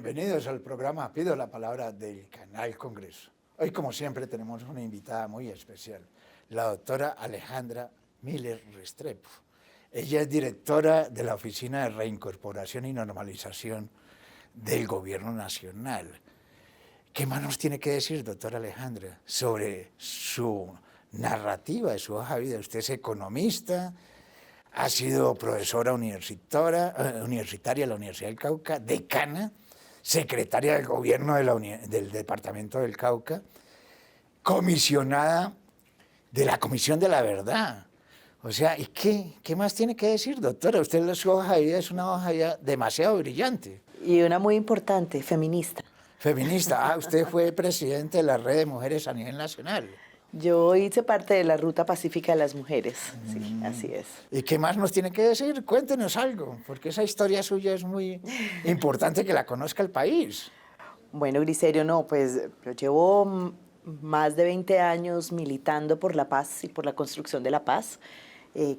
Bienvenidos al programa Pido la Palabra del Canal Congreso. Hoy, como siempre, tenemos una invitada muy especial, la doctora Alejandra Miller Restrepo. Ella es directora de la Oficina de Reincorporación y Normalización del Gobierno Nacional. ¿Qué más nos tiene que decir, doctora Alejandra, sobre su narrativa de su hoja de vida? Usted es economista, ha sido profesora universitaria en la Universidad del Cauca, decana, secretaria del gobierno del Departamento del Cauca, comisionada de la Comisión de la Verdad. O sea, ¿y qué más tiene que decir, doctora? Usted, su hoja de vida es una hoja de vida demasiado brillante. Y una muy importante, feminista. Feminista. Usted fue presidente de la Red de Mujeres a nivel nacional. Yo hice parte de la Ruta Pacífica de las Mujeres, sí, así es. ¿Y qué más nos tiene que decir? Cuéntenos algo, porque esa historia suya es muy importante que la conozca el país. Bueno, Griserio, no, pues yo llevo más de 20 años militando por la paz y por la construcción de la paz.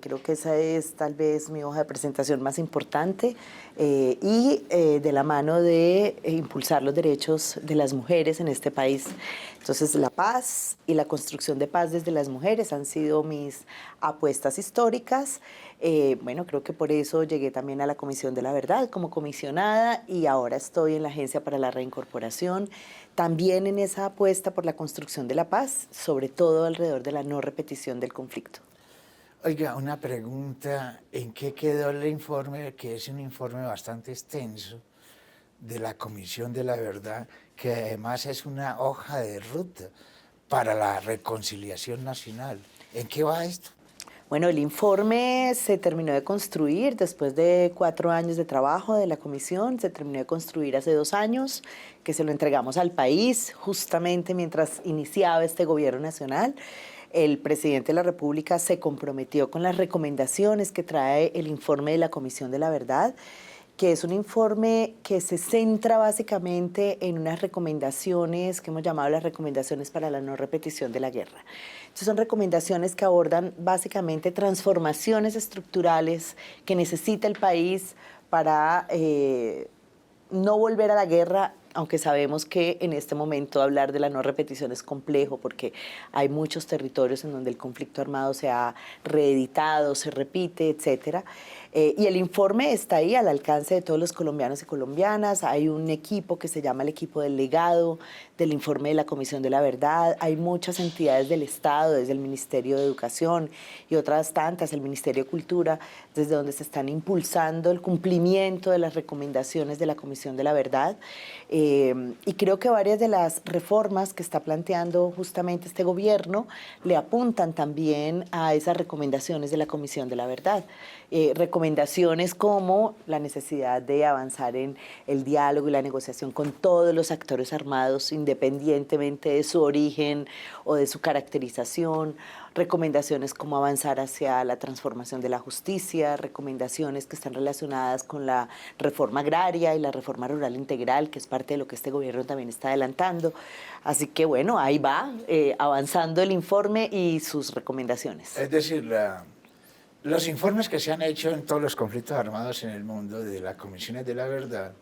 Creo que esa es tal vez mi hoja de presentación más importante y de la mano de impulsar los derechos de las mujeres en este país. Entonces, la paz y la construcción de paz desde las mujeres han sido mis apuestas históricas. Bueno, creo que por eso llegué también a la Comisión de la Verdad como comisionada y ahora estoy en la Agencia para la Reincorporación, también en esa apuesta por la construcción de la paz, sobre todo alrededor de la no repetición del conflicto. Oiga, una pregunta, ¿en qué quedó el informe, que es un informe bastante extenso, de la Comisión de la Verdad, que además es una hoja de ruta para la reconciliación nacional? ¿En qué va esto? Bueno, el informe se terminó de construir después de 4 años de trabajo de la comisión, se terminó de construir hace 2 años, que se lo entregamos al país justamente mientras iniciaba este gobierno nacional. El presidente de la República se comprometió con las recomendaciones que trae el informe de la Comisión de la Verdad, que es un informe que se centra básicamente en unas recomendaciones que hemos llamado las recomendaciones para la no repetición de la guerra. Entonces son recomendaciones que abordan básicamente transformaciones estructurales que necesita el país para no volver a la guerra, aunque sabemos que en este momento hablar de la no repetición es complejo porque hay muchos territorios en donde el conflicto armado se ha reeditado, se repite, etcétera. Y el informe está ahí al alcance de todos los colombianos y colombianas. Hay un equipo que se llama el equipo del legado del informe de la Comisión de la Verdad. Hay muchas entidades del Estado, desde el Ministerio de Educación y otras tantas, el Ministerio de Cultura, desde donde se están impulsando el cumplimiento de las recomendaciones de la Comisión de la Verdad. Y creo que varias de las reformas que está planteando justamente este gobierno le apuntan también a esas recomendaciones de la Comisión de la Verdad. Recomendaciones como la necesidad de avanzar en el diálogo y la negociación con todos los actores armados, independientemente de su origen o de su caracterización, recomendaciones como avanzar hacia la transformación de la justicia, recomendaciones que están relacionadas con la reforma agraria y la reforma rural integral, que es parte de lo que este gobierno también está adelantando. Así que bueno, ahí va avanzando el informe y sus recomendaciones. Es decir, los informes que se han hecho en todos los conflictos armados en el mundo de las comisiones de la verdad,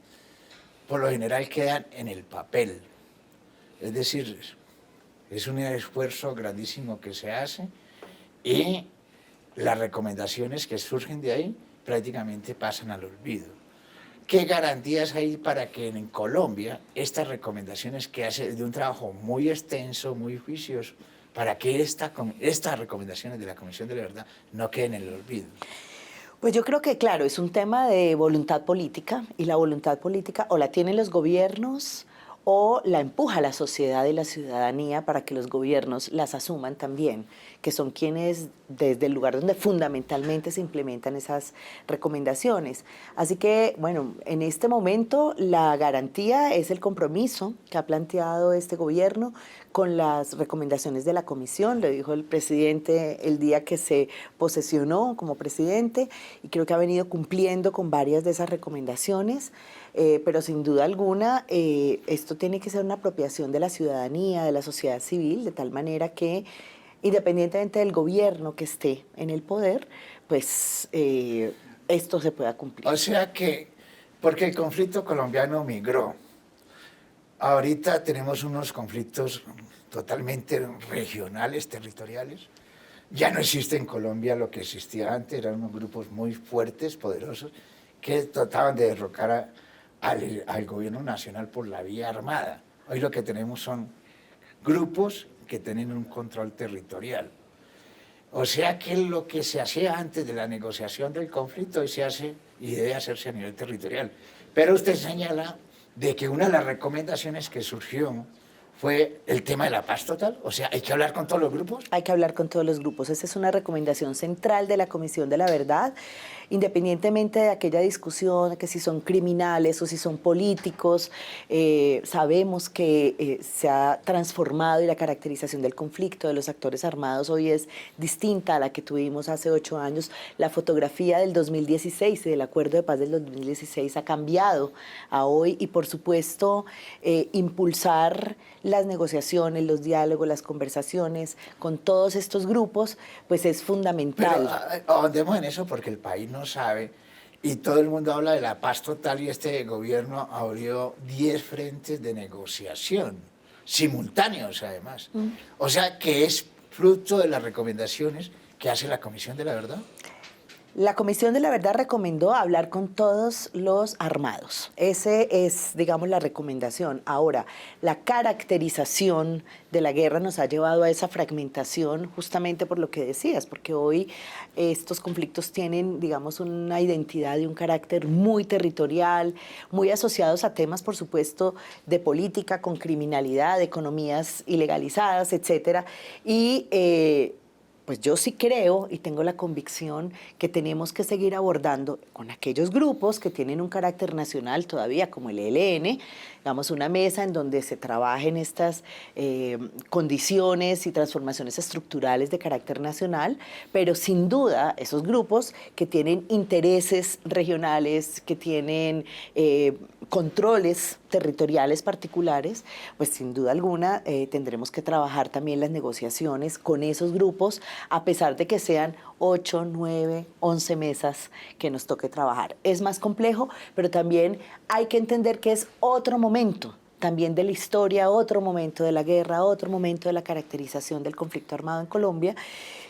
por lo general quedan en el papel. Es decir, es un esfuerzo grandísimo que se hace y las recomendaciones que surgen de ahí prácticamente pasan al olvido. ¿Qué garantías hay para que en Colombia estas recomendaciones que hace de un trabajo muy extenso, muy juicioso, para que estas recomendaciones de la Comisión de la Verdad no queden en el olvido? Pues yo creo que, claro, es un tema de voluntad política y la voluntad política o la tienen los gobiernos o la empuja la sociedad y la ciudadanía para que los gobiernos las asuman también, que son quienes desde el lugar donde fundamentalmente se implementan esas recomendaciones. Así que, bueno, en este momento la garantía es el compromiso que ha planteado este gobierno con las recomendaciones de la comisión, lo dijo el presidente el día que se posesionó como presidente, y creo que ha venido cumpliendo con varias de esas recomendaciones. Pero sin duda alguna esto tiene que ser una apropiación de la ciudadanía, de la sociedad civil, de tal manera que independientemente del gobierno que esté en el poder, pues esto se pueda cumplir. O sea que, porque el conflicto colombiano migró ahorita tenemos unos conflictos totalmente regionales, territoriales. Ya no existe en Colombia lo que existía antes, eran unos grupos muy fuertes, poderosos, que trataban de derrocar al gobierno nacional por la vía armada. Hoy lo que tenemos son grupos que tienen un control territorial. O sea que lo que se hacía antes de la negociación del conflicto hoy se hace y debe hacerse a nivel territorial. Pero usted señala de que una de las recomendaciones que surgió fue el tema de la paz total, o sea, hay que hablar con todos los grupos. Hay que hablar con todos los grupos. Esa es una recomendación central de la Comisión de la Verdad, independientemente de aquella discusión que si son criminales o si son políticos. Sabemos que se ha transformado y la caracterización del conflicto de los actores armados hoy es distinta a la que tuvimos hace 8 años. La fotografía del 2016 y del Acuerdo de Paz del 2016 ha cambiado a hoy y, por supuesto, impulsar las negociaciones, los diálogos, las conversaciones con todos estos grupos, pues es fundamental. Pero ahondemos en eso porque el país no sabe y todo el mundo habla de la paz total y este gobierno abrió 10 frentes de negociación, simultáneos además. O sea que es fruto de las recomendaciones que hace la Comisión de la Verdad. La Comisión de la Verdad recomendó hablar con todos los armados. Ese es, digamos, la recomendación. Ahora, la caracterización de la guerra nos ha llevado a esa fragmentación justamente por lo que decías, porque hoy estos conflictos tienen, digamos, una identidad y un carácter muy territorial, muy asociados a temas, por supuesto, de política, con criminalidad, de economías ilegalizadas, etcétera. Y pues yo sí creo y tengo la convicción que tenemos que seguir abordando con aquellos grupos que tienen un carácter nacional todavía, como el ELN, digamos, una mesa en donde se trabajen estas condiciones y transformaciones estructurales de carácter nacional, pero sin duda esos grupos que tienen intereses regionales, que tienen controles territoriales particulares, pues sin duda alguna tendremos que trabajar también las negociaciones con esos grupos, a pesar de que sean 8, 9, 11 mesas que nos toque trabajar. Es más complejo, pero también hay que entender que es otro momento también de la historia, otro momento de la guerra, otro momento de la caracterización del conflicto armado en Colombia,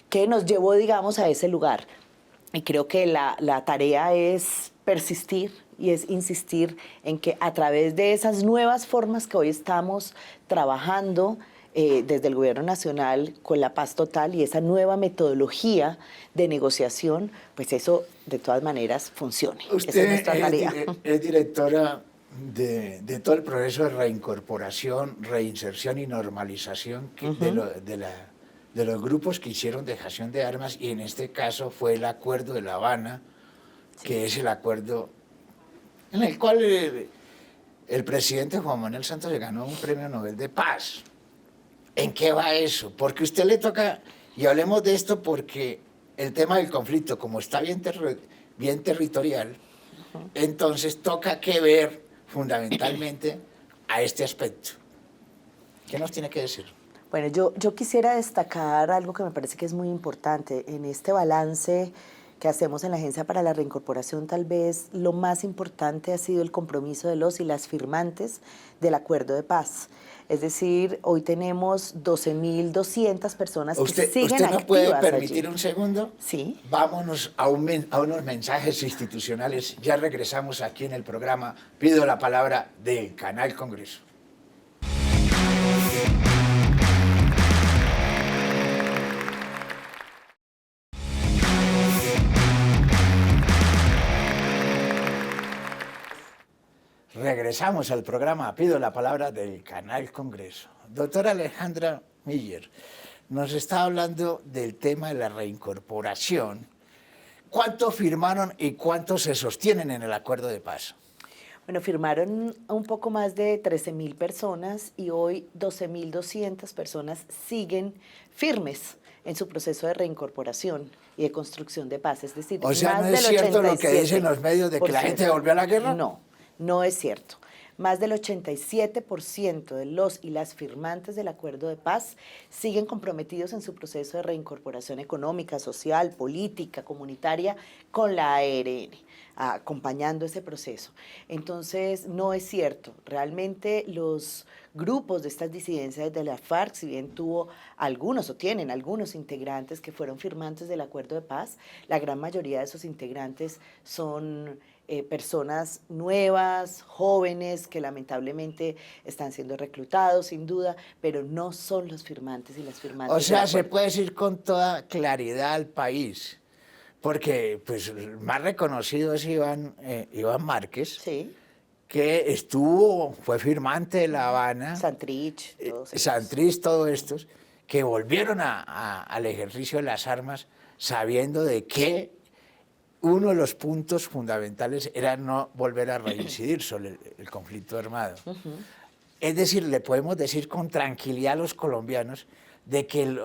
que nos llevó, digamos, a ese lugar. Y creo que la tarea es persistir y es insistir en que a través de esas nuevas formas que hoy estamos trabajando desde el Gobierno Nacional con la paz total y esa nueva metodología de negociación, pues eso de todas maneras funcione. Usted esa es nuestra tarea. Es directora de todo el proceso de reincorporación, reinserción y normalización de los grupos que hicieron dejación de armas y en este caso fue el Acuerdo de La Habana, que es el acuerdo en el cual el presidente Juan Manuel Santos se ganó un premio Nobel de Paz. ¿En qué va eso? Porque a usted le toca, y hablemos de esto porque el tema del conflicto, como está bien territorial, entonces toca que ver fundamentalmente a este aspecto. ¿Qué nos tiene que decir? Bueno, yo quisiera destacar algo que me parece que es muy importante. En este balance que hacemos en la Agencia para la Reincorporación, tal vez lo más importante ha sido el compromiso de los y las firmantes del Acuerdo de Paz. Es decir, hoy tenemos 12.200 personas que siguen activas. ¿Usted no puede permitir allí un segundo? Sí. Vámonos a unos mensajes institucionales. Ya regresamos aquí en el programa Pido la Palabra del Canal Congreso. Regresamos al programa Pido la Palabra del Canal Congreso. Doctora Alejandra Miller, nos está hablando del tema de la reincorporación. ¿Cuántos firmaron y cuántos se sostienen en el Acuerdo de Paz? Bueno, firmaron un poco más de 13.000 personas y hoy 12.200 personas siguen firmes en su proceso de reincorporación y de construcción de paz. Es decir, o sea, más ¿no es del cierto lo que dicen los medios de que la gente volvió a la guerra? No, no es cierto. más del 87% de los y las firmantes del acuerdo de paz siguen comprometidos en su proceso de reincorporación económica, social, política, comunitaria con la ARN, acompañando ese proceso. Entonces, no es cierto. Realmente los grupos de estas disidencias de la FARC, si bien tuvo algunos o tienen algunos integrantes que fueron firmantes del acuerdo de paz, la gran mayoría de esos integrantes son personas nuevas, jóvenes, que lamentablemente están siendo reclutados, sin duda, pero no son los firmantes y las firmantes. O sea, se puede decir con toda claridad al país, porque pues, el más reconocido es Iván Márquez, Sí. que fue firmante de La Habana, Santrich, todos estos, que volvieron al ejercicio de las armas sabiendo de que uno de los puntos fundamentales era no volver a reincidir sobre el conflicto armado. Es decir, le podemos decir con tranquilidad a los colombianos de que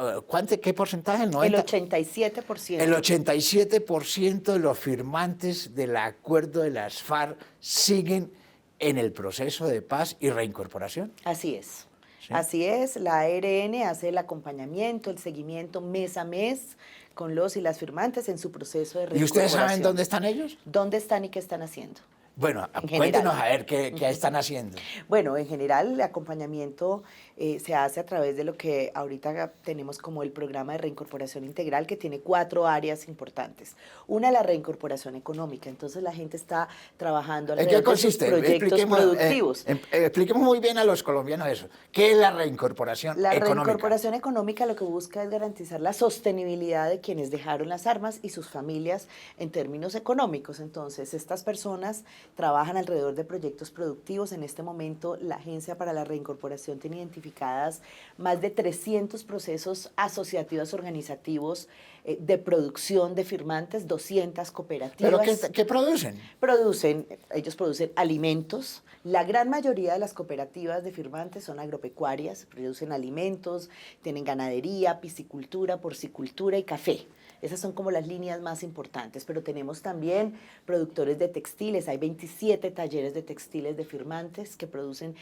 ¿qué porcentaje? El 87%. El 87% de los firmantes del acuerdo de las FARC siguen en el proceso de paz y reincorporación. Así es. ¿Sí? Así es, la ARN hace el acompañamiento, el seguimiento mes a mes con los y las firmantes en su proceso de reincorporación. ¿Y ustedes saben dónde están ellos? ¿Dónde están y qué están haciendo? Bueno, cuéntenos a ver qué están haciendo. Bueno, en general el acompañamiento se hace a través de lo que ahorita tenemos como el programa de reincorporación integral, que tiene 4 áreas importantes. Una, la reincorporación económica. Entonces la gente está trabajando ¿En qué consiste? de sus proyectos productivos. Expliquemos muy bien a los colombianos eso. ¿Qué es la reincorporación económica? La reincorporación económica lo que busca es garantizar la sostenibilidad de quienes dejaron las armas y sus familias en términos económicos. Entonces, estas personas trabajan alrededor de proyectos productivos. En este momento, la Agencia para la Reincorporación tiene identificadas más de 300 procesos asociativos organizativos de producción de firmantes, 200 cooperativas. ¿Pero qué producen? Ellos producen alimentos. La gran mayoría de las cooperativas de firmantes son agropecuarias, producen alimentos, tienen ganadería, piscicultura, porcicultura y café. Esas son como las líneas más importantes, pero tenemos también productores de textiles. Hay 27 talleres de textiles de firmantes que producen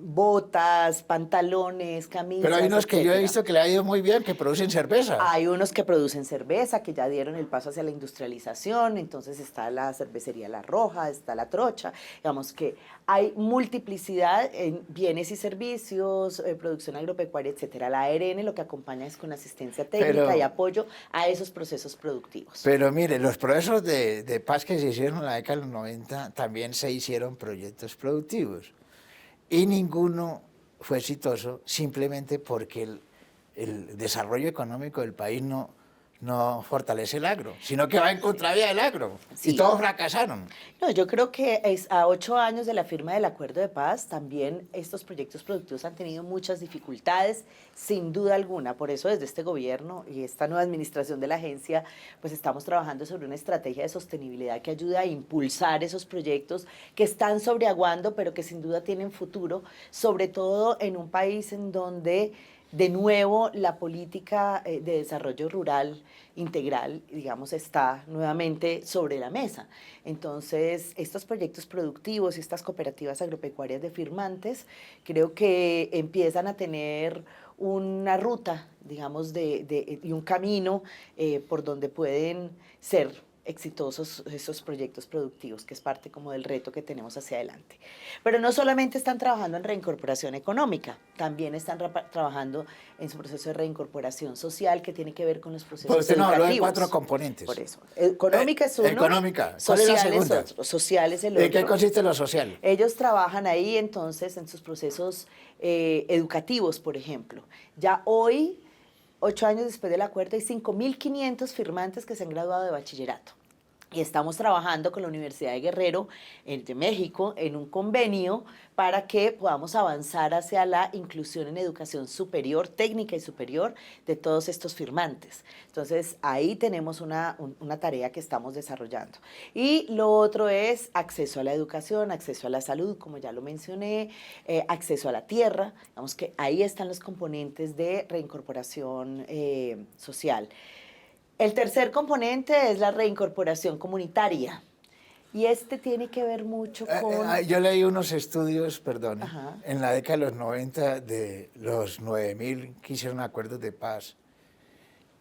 botas, pantalones, camisas. Pero hay unos que yo he visto que le ha ido muy bien, que producen cerveza. Hay unos que producen cerveza, que ya dieron el paso hacia la industrialización. Entonces está la cervecería La Roja, está La Trocha. Digamos que hay multiplicidad en bienes y servicios, producción agropecuaria, etcétera. La ARN lo que acompaña es con asistencia técnica y apoyo a esos procesos productivos. Pero mire, los procesos de paz que se hicieron en la década de los 90 también se hicieron proyectos productivos. Y ninguno fue exitoso simplemente porque el desarrollo económico del país no fortalece el agro, sino que va en contravía del agro. Sí. Y todos fracasaron. No, yo creo que a 8 años de la firma del acuerdo de paz, también estos proyectos productivos han tenido muchas dificultades, sin duda alguna. Por eso desde este gobierno y esta nueva administración de la agencia, pues estamos trabajando sobre una estrategia de sostenibilidad que ayuda a impulsar esos proyectos que están sobreaguando, pero que sin duda tienen futuro, sobre todo en un país en donde de nuevo la política de desarrollo rural integral, digamos, está nuevamente sobre la mesa. Entonces, estos proyectos productivos y estas cooperativas agropecuarias de firmantes creo que empiezan a tener una ruta, digamos, y un camino por donde pueden ser exitosos esos proyectos productivos, que es parte como del reto que tenemos hacia adelante. Pero no solamente están trabajando en reincorporación económica, también están trabajando en su proceso de reincorporación social, que tiene que ver con los procesos educativos. No, habló de 4 componentes. Por eso. Económica es uno. Económica. Social es otro. Social es el otro. ¿En qué consiste lo social? Ellos trabajan ahí, entonces, en sus procesos educativos, por ejemplo. Ya hoy, 8 años después del acuerdo, hay 5.500 firmantes que se han graduado de bachillerato. Y estamos trabajando con la Universidad de Guerrero de México en un convenio para que podamos avanzar hacia la inclusión en educación superior, técnica y superior de todos estos firmantes. Entonces, ahí tenemos una tarea que estamos desarrollando. Y lo otro es acceso a la educación, acceso a la salud, como ya lo mencioné, acceso a la tierra. Digamos que ahí están los componentes de reincorporación social. El tercer componente es la reincorporación comunitaria. Y este tiene que ver mucho con... Yo leí unos estudios, perdón, Ajá. en la década de los 90 de los 9.000 que hicieron acuerdos de paz.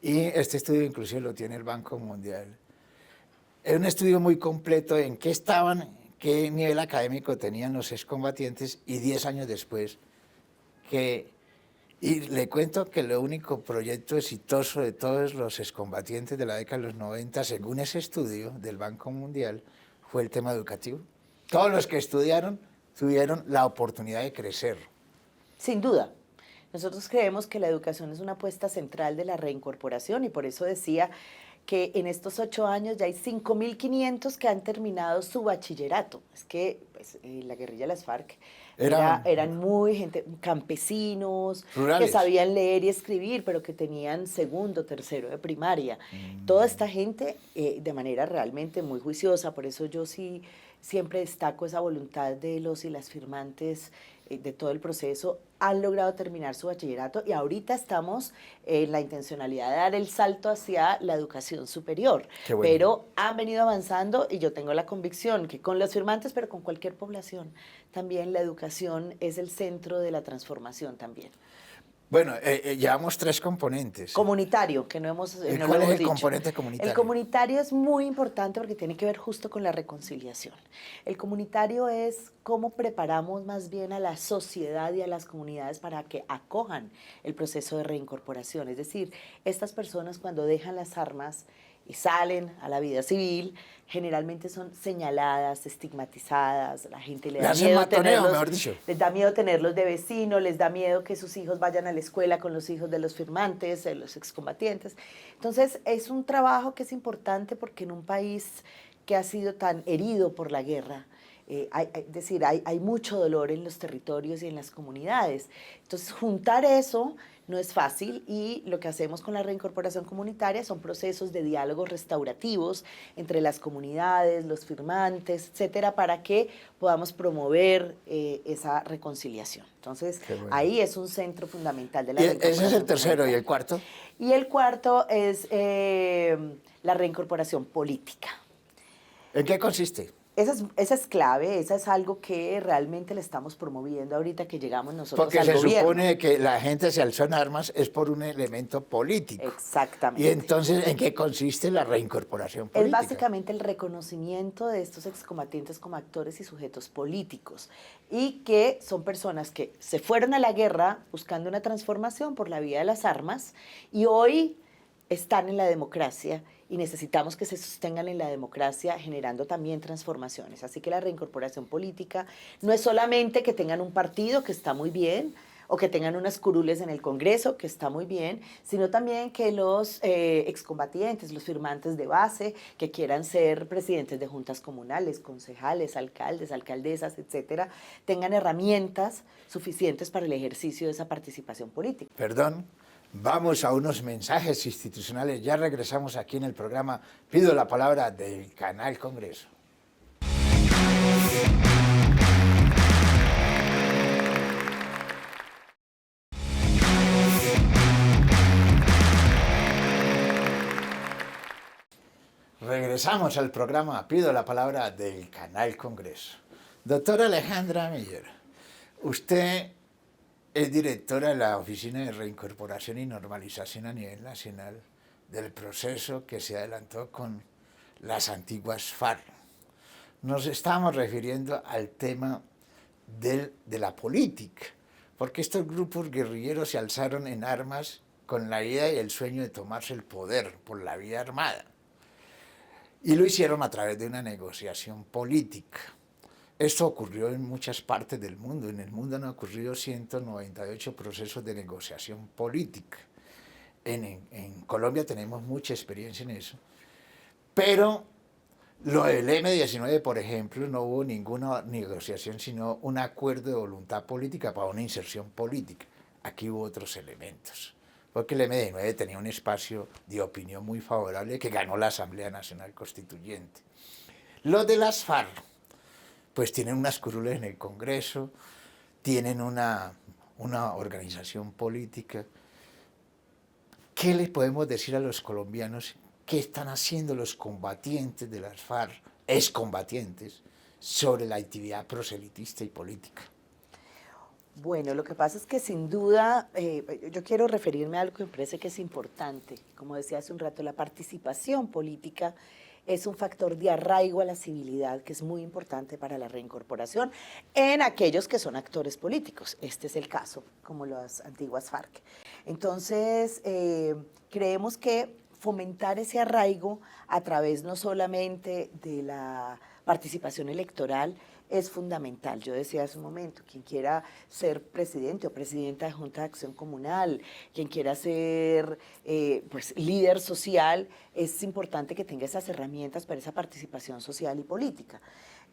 Y este estudio inclusive lo tiene el Banco Mundial. Es un estudio muy completo en qué estaban, qué nivel académico tenían los excombatientes y 10 años después. Y le cuento que el único proyecto exitoso de todos los excombatientes de la década de los 90, según ese estudio del Banco Mundial, fue el tema educativo. Todos los que estudiaron tuvieron la oportunidad de crecer. Sin duda. Nosotros creemos que la educación es una apuesta central de la reincorporación y por eso decía que en estos 8 años ya hay 5.500 que han terminado su bachillerato. Es que pues, la guerrilla de las FARC eran muy gente, campesinos, Rurales. que sabían leer y escribir, pero que tenían segundo, tercero de primaria. Toda esta gente de manera realmente muy juiciosa, por eso yo sí siempre destaco esa voluntad de los y las firmantes de todo el proceso, han logrado terminar su bachillerato y ahorita estamos en la intencionalidad de dar el salto hacia la educación superior. Qué bueno. Pero han venido avanzando y yo tengo la convicción que con los firmantes, pero con cualquier población, también la educación es el centro de la transformación también. Bueno, llevamos 3 componentes. Comunitario, que no hemos no lo ¿Cuál es hemos el dicho. componente comunitario? El comunitario es muy importante porque tiene que ver justo con la reconciliación. El comunitario es cómo preparamos más bien a la sociedad y a las comunidades para que acojan el proceso de reincorporación. Es decir, estas personas cuando dejan las armas y salen a la vida civil, generalmente son señaladas, estigmatizadas, la gente le da miedo tenerlos, mejor dicho. les da miedo tenerlos de vecino, les da miedo que sus hijos vayan a la escuela con los hijos de los firmantes, de los excombatientes. Entonces, es un trabajo que es importante porque en un país que ha sido tan herido por la guerra, hay mucho dolor en los territorios y en las comunidades. Entonces, juntar eso no es fácil y lo que hacemos con la reincorporación comunitaria son procesos de diálogos restaurativos entre las comunidades, los firmantes, etcétera, para que podamos promover esa reconciliación. Entonces, bueno. Ahí es un centro fundamental de la ¿Y reincorporación. ese es el tercero y el cuarto? Y el cuarto es la reincorporación política. ¿En qué consiste? Esa es clave, esa es algo que realmente le estamos promoviendo ahorita que llegamos nosotros Porque al se gobierno. supone que la gente se alzó en armas es por un elemento político. Exactamente. Y entonces, ¿en qué consiste la reincorporación política? Es básicamente el reconocimiento de estos excombatientes como actores y sujetos políticos y que son personas que se fueron a la guerra buscando una transformación por la vía de las armas y hoy están en la democracia y necesitamos que se sostengan en la democracia generando también transformaciones. Así que la reincorporación política no es solamente que tengan un partido, que está muy bien, o que tengan unas curules en el Congreso, que está muy bien, sino también que los excombatientes, los firmantes de base, que quieran ser presidentes de juntas comunales, concejales, alcaldes, alcaldesas, etcétera, tengan herramientas suficientes para el ejercicio de esa participación política. Perdón. Vamos a unos mensajes institucionales. Ya regresamos aquí en el programa Pido la Palabra del Canal Congreso. Regresamos al programa Pido la Palabra del Canal Congreso. Doctora Alejandra Miller, usted es directora de la Oficina de Reincorporación y Normalización a nivel nacional del proceso que se adelantó con las antiguas FARC. Nos estamos refiriendo al tema de la política, porque estos grupos guerrilleros se alzaron en armas con la idea y el sueño de tomarse el poder por la vía armada. Y lo hicieron a través de una negociación política. Esto ocurrió en muchas partes del mundo. En el mundo han ocurrido 198 procesos de negociación política. En Colombia tenemos mucha experiencia en eso. Pero lo del M-19, por ejemplo, no hubo ninguna negociación, sino un acuerdo de voluntad política para una inserción política. Aquí hubo otros elementos. Porque el M-19 tenía un espacio de opinión muy favorable que ganó la Asamblea Nacional Constituyente. Los de las FARC, pues tienen unas curules en el Congreso, tienen una organización política. ¿Qué le podemos decir a los colombianos? ¿Qué están haciendo los combatientes de las FARC excombatientes sobre la actividad proselitista y política? Bueno, lo que pasa es que sin duda, yo quiero referirme a algo que me parece que es importante. Como decía hace un rato, la participación política es un factor de arraigo a la civilidad que es muy importante para la reincorporación en aquellos que son actores políticos. Este es el caso, como las antiguas FARC. Entonces, creemos que fomentar ese arraigo a través no solamente de la participación electoral es fundamental. Yo decía hace un momento, quien quiera ser presidente o presidenta de Junta de Acción Comunal, quien quiera ser pues, líder social, es importante que tenga esas herramientas para esa participación social y política.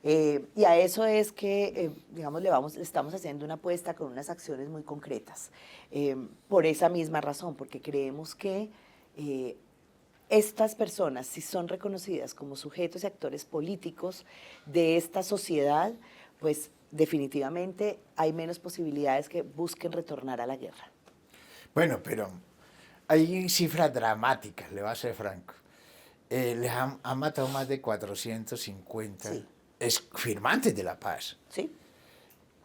Y a eso es que, digamos, le estamos haciendo una apuesta con unas acciones muy concretas. Por esa misma razón, porque creemos que estas personas, si son reconocidas como sujetos y actores políticos de esta sociedad, pues definitivamente hay menos posibilidades que busquen retornar a la guerra. Bueno, pero hay cifras dramáticas, le voy a ser franco. Les han matado más de 450 Sí. firmantes de la paz. ¿Sí?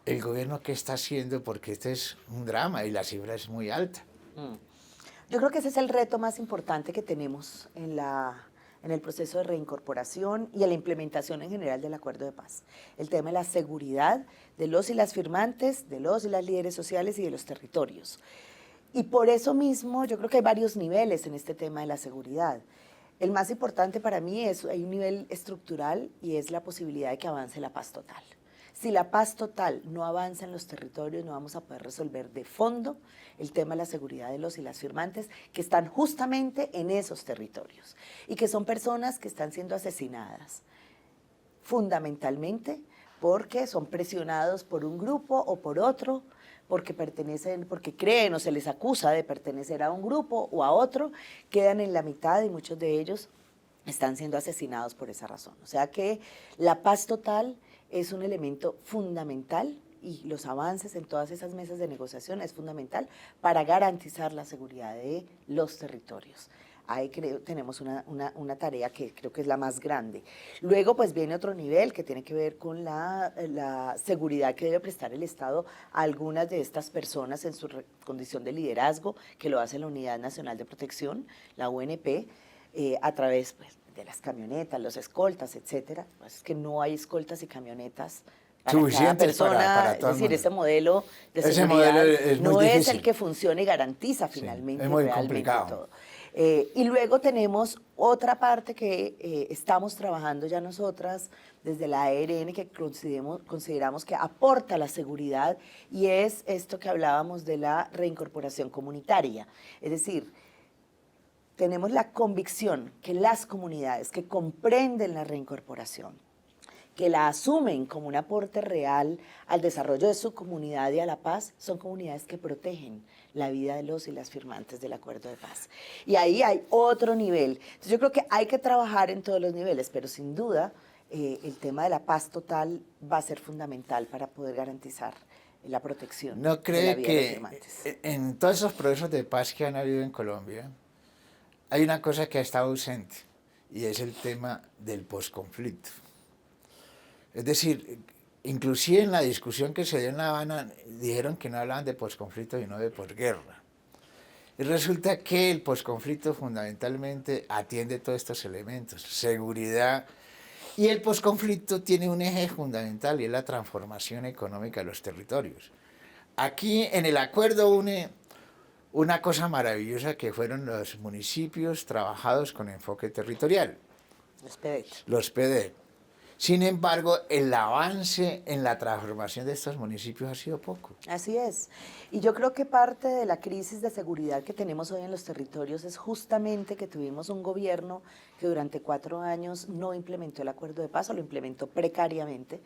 ¿El gobierno qué está haciendo? Porque este es un drama y la cifra es muy alta. Yo creo que ese es el reto más importante que tenemos en el proceso de reincorporación y en la implementación en general del acuerdo de paz. El tema de la seguridad de los y las firmantes, de los y las líderes sociales y de los territorios. Y por eso mismo yo creo que hay varios niveles en este tema de la seguridad. El más importante para mí hay un nivel estructural y es la posibilidad de que avance la paz total. Si la paz total no avanza en los territorios, no vamos a poder resolver de fondo el tema de la seguridad de los y las firmantes que están justamente en esos territorios y que son personas que están siendo asesinadas fundamentalmente porque son presionados por un grupo o por otro, porque creen o se les acusa de pertenecer a un grupo o a otro, quedan en la mitad y muchos de ellos están siendo asesinados por esa razón. O sea que la paz total es un elemento fundamental y los avances en todas esas mesas de negociación es fundamental para garantizar la seguridad de los territorios. Ahí tenemos una tarea que creo que es la más grande. Luego pues viene otro nivel que tiene que ver con la seguridad que debe prestar el Estado a algunas de estas personas en su condición de liderazgo, que lo hace la Unidad Nacional de Protección, la UNP, a través pues, de las camionetas, los escoltas, etcétera. Pues es que no hay escoltas y camionetas para cada persona, para todo es decir, el mundo. ese modelo de Ese seguridad modelo es muy no es difícil. el que funciona y garantiza Sí, finalmente es muy realmente complicado. todo. Y luego tenemos otra parte que estamos trabajando ya nosotras desde la ARN que consideramos que aporta la seguridad y es esto que hablábamos de la reincorporación comunitaria. Es decir, tenemos la convicción que las comunidades que comprenden la reincorporación, que la asumen como un aporte real al desarrollo de su comunidad y a la paz, son comunidades que protegen la vida de los y las firmantes del acuerdo de paz. Y ahí hay otro nivel. Entonces yo creo que hay que trabajar en todos los niveles, pero sin duda el tema de la paz total va a ser fundamental para poder garantizar la protección ¿No de la cree vida de los que firmantes? en todos esos procesos de paz que han habido en Colombia, hay una cosa que ha estado ausente y es el tema del posconflicto? Es decir, inclusive en la discusión que se dio en La Habana, dijeron que no hablaban de posconflicto sino de posguerra. Y resulta que el posconflicto fundamentalmente atiende todos estos elementos, seguridad, y el posconflicto tiene un eje fundamental y es la transformación económica de los territorios. Aquí en el acuerdo une una cosa maravillosa que fueron los municipios trabajados con enfoque territorial, los PD. Sin embargo, el avance en la transformación de estos municipios ha sido poco. Así es. Y yo creo que parte de la crisis de seguridad que tenemos hoy en los territorios es justamente que tuvimos un gobierno que durante 4 años no implementó el acuerdo de paz o lo implementó precariamente.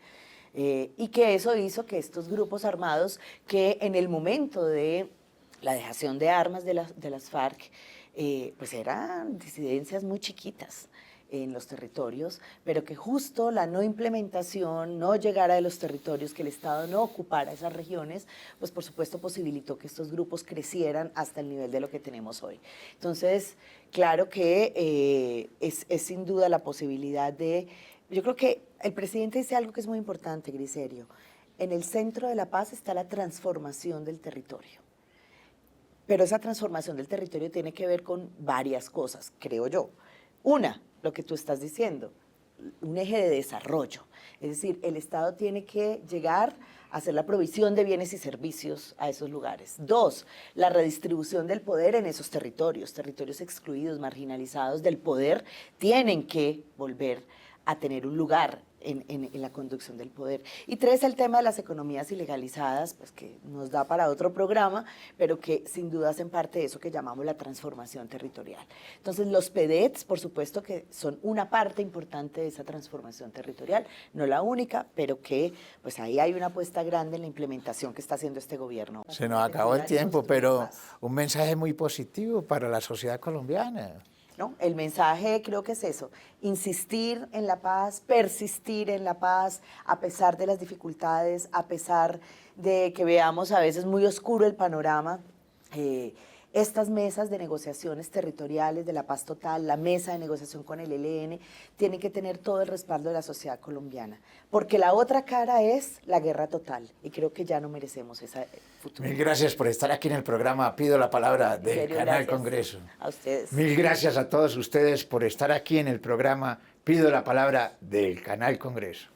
Y que eso hizo que estos grupos armados que en el momento de la dejación de armas de las FARC, pues eran disidencias muy chiquitas en los territorios, pero que justo la no implementación, no llegara de los territorios, que el Estado no ocupara esas regiones, pues por supuesto posibilitó que estos grupos crecieran hasta el nivel de lo que tenemos hoy. Entonces, claro que es sin duda la posibilidad de Yo creo que el presidente dice algo que es muy importante, Griserio. En el centro de la paz está la transformación del territorio. Pero esa transformación del territorio tiene que ver con varias cosas, creo yo. Una, lo que tú estás diciendo, un eje de desarrollo. Es decir, el Estado tiene que llegar a hacer la provisión de bienes y servicios a esos lugares. Dos, la redistribución del poder en esos territorios. Territorios excluidos, marginalizados del poder, tienen que volver a tener un lugar en la conducción del poder. Y tres, el tema de las economías ilegalizadas, pues que nos da para otro programa, pero que sin duda hacen parte de eso que llamamos la transformación territorial. Entonces, los PEDETs, por supuesto que son una parte importante de esa transformación territorial, no la única, pero que pues ahí hay una apuesta grande en la implementación que está haciendo este gobierno. Se nos acabó el tiempo, pero un mensaje muy positivo para la sociedad colombiana. ¿No? El mensaje creo que es eso, insistir en la paz, persistir en la paz, a pesar de las dificultades, a pesar de que veamos a veces muy oscuro el panorama. Estas mesas de negociaciones territoriales de la paz total, la mesa de negociación con el ELN, tienen que tener todo el respaldo de la sociedad colombiana, porque la otra cara es la guerra total, y creo que ya no merecemos ese futuro. Mil gracias por estar aquí en el programa Pido la Palabra del Canal Congreso. A ustedes. Mil gracias a todos ustedes por estar aquí en el programa Pido la Palabra del Canal Congreso.